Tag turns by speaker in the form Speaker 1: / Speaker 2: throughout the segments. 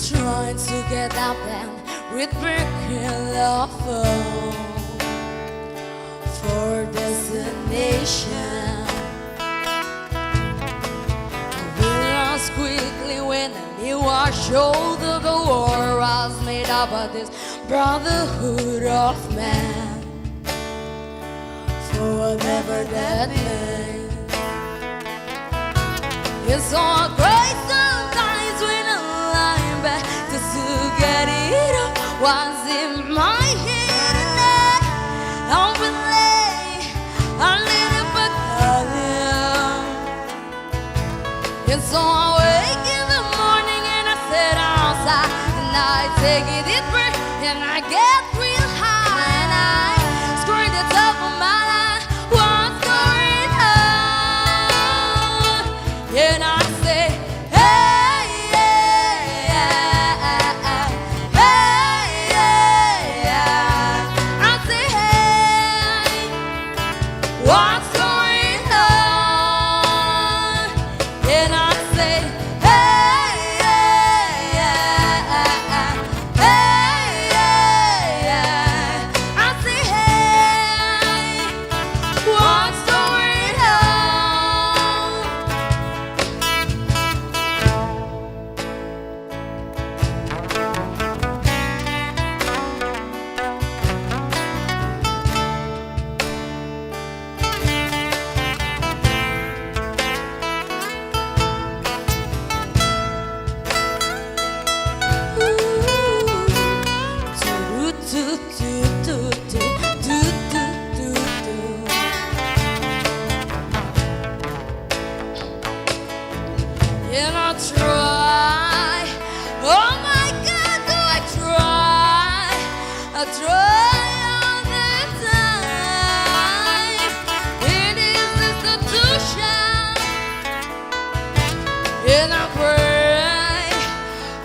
Speaker 1: trying to get out there with breaking love for destination. We lost quickly when I knew our shoulder the war was made up of this brotherhood of man. For whatever that means. It's all great sometimes when I lie back just to get it up. What's in my head tonight? I'll be late, a little bit earlier. It's all I wake in the morning and I sit outside and I take a deep breath and I get real high and I scream the top of my life. What's going on? And I say, hey, yeah, yeah, hey, yeah, yeah. I say, hey, what's going on? And I say, hey, yeah, yeah, hey, yeah, yeah. I say, hey, what's going on? And I try, oh my God, do I try? I try all the time. It is institution, and I pray.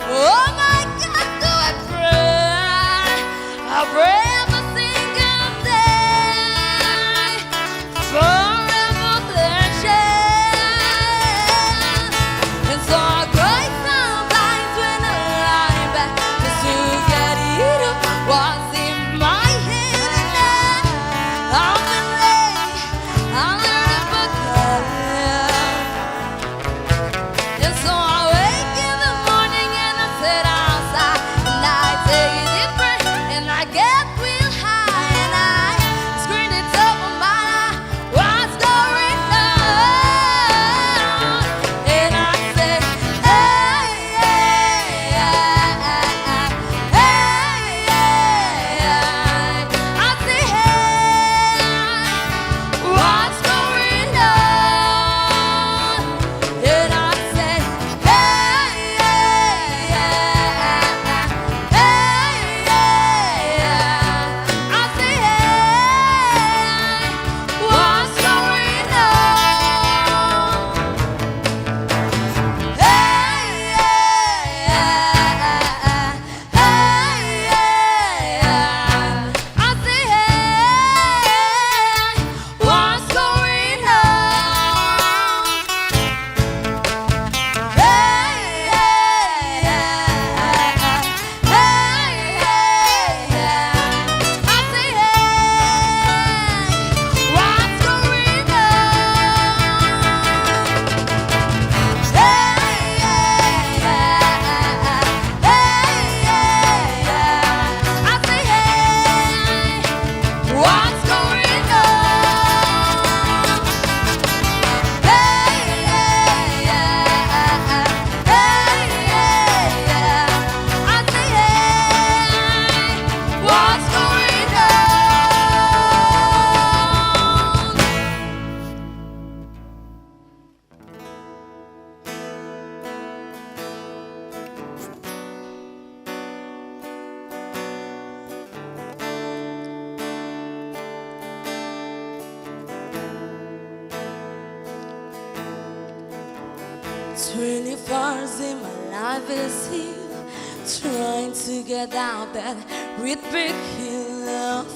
Speaker 1: Oh my God, do I pray? I pray every single day for revolution. It's all great sometimes when I lie back just to get it up. What's in my head tonight? I'll be late, I'll learn but and so I wake in the morning and I sit outside and I take a deep breath and I get real high and I scream the top of my life. What's going on? And I say, hey, yeah, hey, yeah. I say, hey, what's going on? And I say, hey, yeah, hey, yeah. I say, hey, what's going on? Hey, yeah, hey, yeah. I say, hey, what's going on? Hey, I say, hey, what's going on? 24 hours in my life is here, trying to get out that with breaking love.